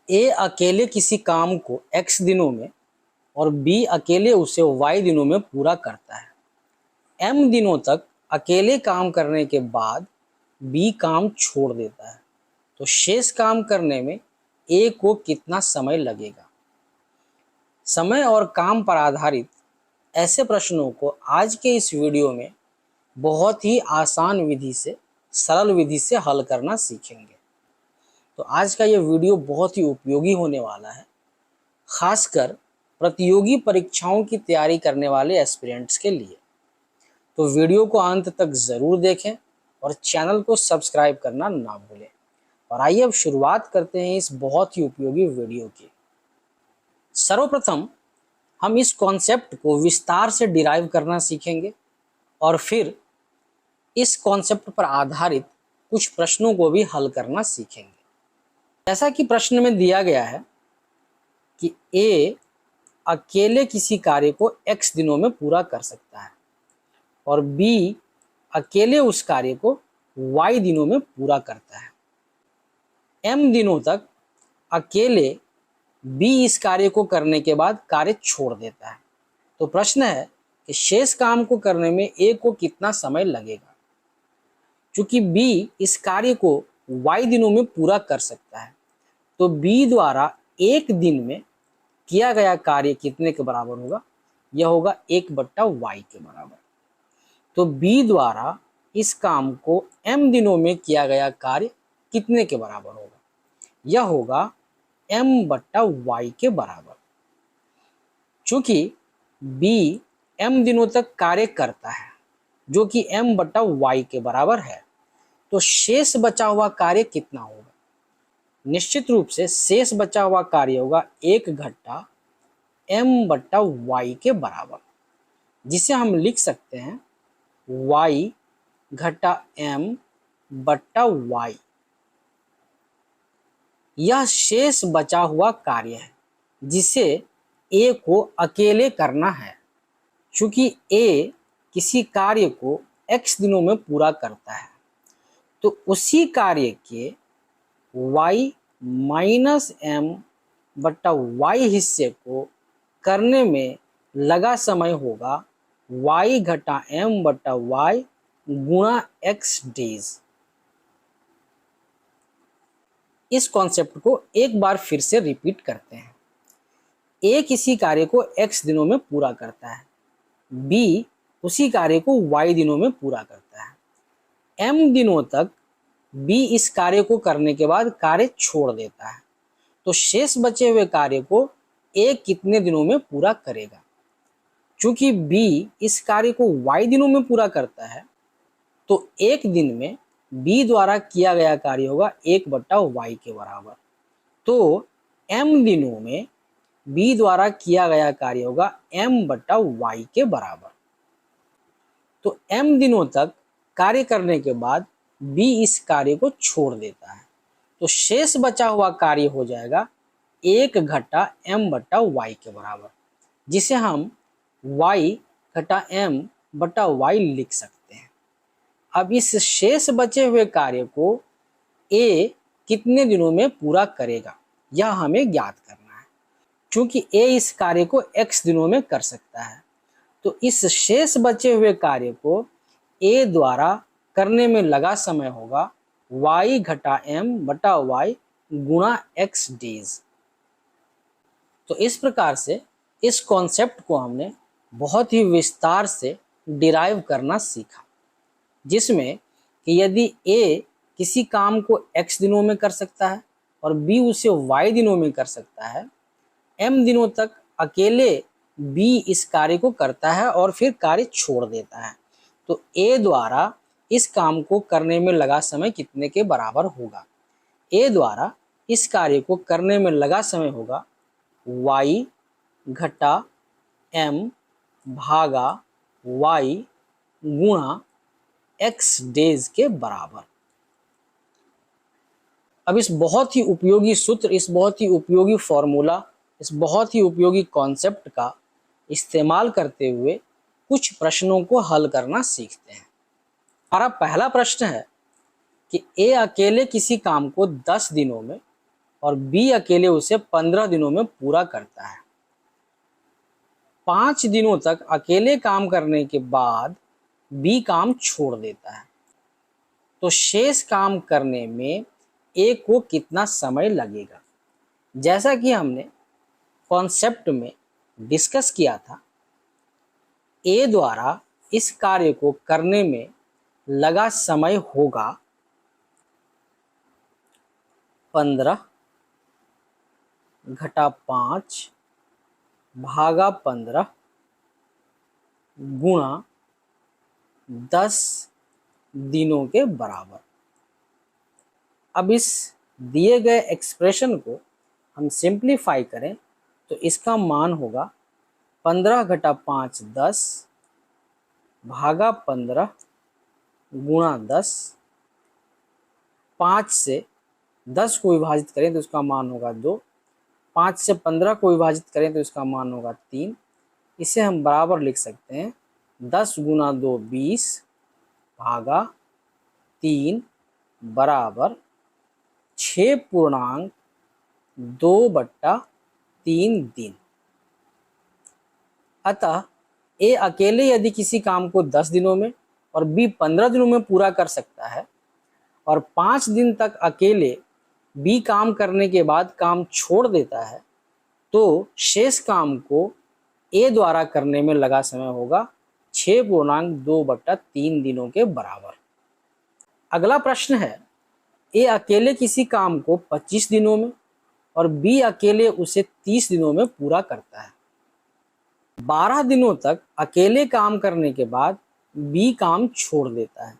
ए अकेले किसी काम को x दिनों में और b अकेले उसे y दिनों में पूरा करता है। m दिनों तक अकेले काम करने के बाद b काम छोड़ देता है, तो शेष काम करने में a को कितना समय लगेगा। समय और काम पर आधारित ऐसे प्रश्नों को आज के इस वीडियो में बहुत ही आसान विधि से, सरल विधि से हल करना सीखेंगे। तो आज का ये वीडियो बहुत ही उपयोगी होने वाला है, खासकर प्रतियोगी परीक्षाओं की तैयारी करने वाले एस्पिरेंट्स के लिए। तो वीडियो को अंत तक ज़रूर देखें और चैनल को सब्सक्राइब करना ना भूलें। और आइए अब शुरुआत करते हैं इस बहुत ही उपयोगी वीडियो की। सर्वप्रथम हम इस कॉन्सेप्ट को विस्तार से डिराइव करना सीखेंगे और फिर इस कॉन्सेप्ट पर आधारित कुछ प्रश्नों को भी हल करना सीखेंगे। जैसा कि प्रश्न में दिया गया है कि ए अकेले किसी कार्य को x दिनों में पूरा कर सकता है और b अकेले उस कार्य को y दिनों में पूरा करता है। m दिनों तक अकेले b इस कार्य को करने के बाद कार्य छोड़ देता है। तो प्रश्न है कि शेष काम को करने में a को कितना समय लगेगा। चूंकि b इस कार्य को y दिनों में पूरा कर सकता है, तो b द्वारा एक दिन में किया गया कार्य कितने के बराबर होगा। यह होगा 1/y के बराबर। तो b द्वारा इस काम को m दिनों में किया गया कार्य कितने के बराबर होगा। यह होगा m/y के बराबर। चूंकि b m दिनों तक कार्य करता है, जो कि m/y के बराबर है, तो शेष बचा हुआ कार्य कितना होगा। निश्चित रूप से शेष बचा हुआ कार्य होगा 1 घटा m/y के बराबर, जिसे हम लिख सकते हैं y घटा m/y। यह शेष बचा हुआ कार्य है जिसे a को अकेले करना है। चूंकि a किसी कार्य को x दिनों में पूरा करता है, तो उसी कार्य के y माइनस m/y हिस्से को करने में लगा समय होगा y घटा m/y गुणा x डेज। इस कॉन्सेप्ट को एक बार फिर से रिपीट करते हैं। a किसी कार्य को x दिनों में पूरा करता है, b उसी कार्य को y दिनों में पूरा करता है। m दिनों तक b इस कार्य को करने के बाद कार्य छोड़ देता है, तो शेष बचे हुए कार्य को a कितने दिनों में पूरा करेगा। चूंकि b इस कार्य को y दिनों में पूरा करता है, तो एक दिन में b द्वारा किया गया कार्य होगा 1/y के बराबर। तो m दिनों में b द्वारा किया गया कार्य होगा m/y के बराबर। तो m दिनों तक कार्य करने के बाद b इस कार्य को छोड़ देता है, तो शेष बचा हुआ कार्य हो जाएगा 1 घटा m/y के बराबर, जिसे हम y घटा m/y लिख सकते हैं। अब इस शेष बचे हुए कार्य को a कितने दिनों में पूरा करेगा, यह हमें ज्ञात करना है। चूंकि a इस कार्य को x दिनों में कर सकता है, तो इस शेष बचे हुए कार्य को a द्वारा करने में लगा समय होगा y घटा m/y गुणा x डेज। तो इस प्रकार से इस कॉन्सेप्ट को हमने बहुत ही विस्तार से डिराइव करना सीखा, जिसमें कि यदि a किसी काम को x दिनों में कर सकता है और b उसे y दिनों में कर सकता है, m दिनों तक अकेले b इस कार्य को करता है और फिर कार्य छोड़ देता है, तो a द्वारा इस काम को करने में लगा समय कितने के बराबर होगा। a द्वारा इस कार्य को करने में लगा समय होगा y घटा m भागा y गुणा x डेज के बराबर। अब इस बहुत ही उपयोगी सूत्र, इस बहुत ही उपयोगी फॉर्मूला, इस बहुत ही उपयोगी कॉन्सेप्ट का इस्तेमाल करते हुए कुछ प्रश्नों को हल करना सीखते हैं। हमारा पहला प्रश्न है कि a अकेले किसी काम को 10 दिनों में और बी अकेले उसे 15 दिनों में पूरा करता है। 5 दिनों तक अकेले काम करने के बाद बी काम छोड़ देता है, तो शेष काम करने में ए को कितना समय लगेगा? जैसा कि हमने कॉन्सेप्ट में डिस्कस किया था, ए द्वारा इस कार्य को करने में लगा समय होगा 15 घटा 5 भागा 15 गुणा 10 दिनों के बराबर। अब इस दिए गए एक्सप्रेशन को हम सिंप्लीफाई करें तो इसका मान होगा 15 घटा 5 10 भागा 15 गुणा 10। 5 से 10 को विभाजित करें तो उसका मान होगा 2। 5 से 15 को विभाजित करें तो इसका मान होगा 3। इसे हम बराबर लिख सकते हैं 10 गुना 2 20 भागा 3 बराबर 6.2/3 दिन। अतः ए अकेले यदि किसी काम को 10 दिनों में और बी 15 दिनों में पूरा कर सकता है और 5 दिन तक अकेले बी काम करने के बाद काम छोड़ देता है, तो शेष काम को ए द्वारा करने में लगा समय होगा 6.2/3 दिनों के बराबर। अगला प्रश्न है, ए अकेले किसी काम को 25 दिनों में और बी अकेले उसे 30 दिनों में पूरा करता है। 12 दिनों तक अकेले काम करने के बाद बी काम छोड़ देता है,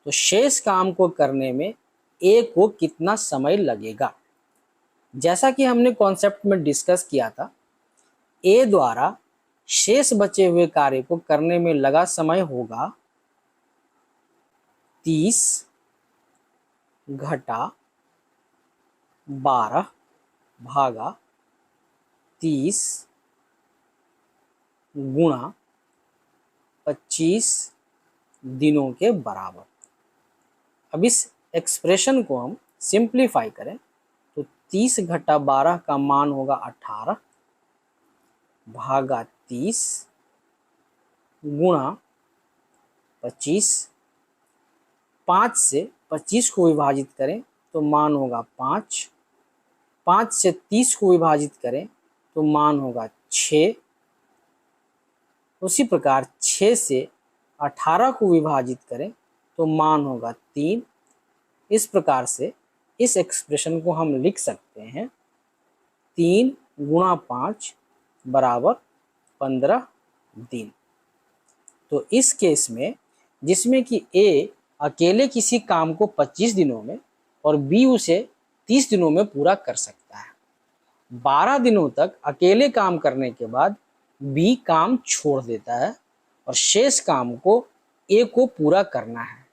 तो शेष काम को करने में ए को कितना समय लगेगा? जैसा कि हमने कॉन्सेप्ट में डिस्कस किया था, ए द्वारा शेष बचे हुए कार्य को करने में लगा समय होगा 30 घटा 12 भागा 30 गुणा 25 दिनों के बराबर। अब इस एक्सप्रेशन को हम सिंप्लीफाई करें तो 30 घटा 12 का मान होगा 18 भागा 30 गुणा 25। 5 से 25 को विभाजित करें तो मान होगा 5। 5 से 30 को विभाजित करें तो मान होगा 6। उसी प्रकार 6 से 18 को विभाजित करें तो मान होगा 3। इस प्रकार से इस एक्सप्रेशन को हम लिख सकते हैं 3 गुणा 5 बराबर 15 दिन। तो इस केस में जिसमें कि ए अकेले किसी काम को 25 दिनों में और बी उसे 30 दिनों में पूरा कर सकता है, 12 दिनों तक अकेले काम करने के बाद बी काम छोड़ देता है और शेष काम को ए को पूरा करना है,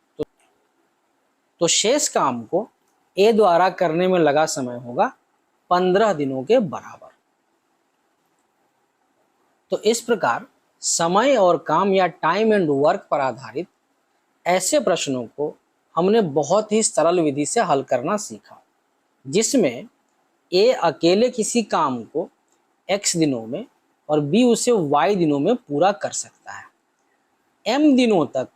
तो शेष काम को ए द्वारा करने में लगा समय होगा 15 दिनों के बराबर। तो इस प्रकार समय और काम या टाइम एंड वर्क पर आधारित ऐसे प्रश्नों को हमने बहुत ही सरल विधि से हल करना सीखा, जिसमें ए अकेले किसी काम को x दिनों में और बी उसे y दिनों में पूरा कर सकता है। m दिनों तक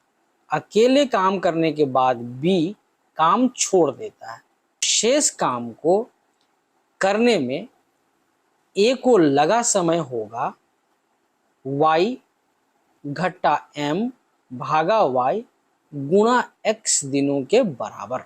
अकेले काम करने के बाद बी काम छोड़ देता है। शेष काम को करने में ए को लगा समय होगा y घटा m भागा y गुणा x दिनों के बराबर।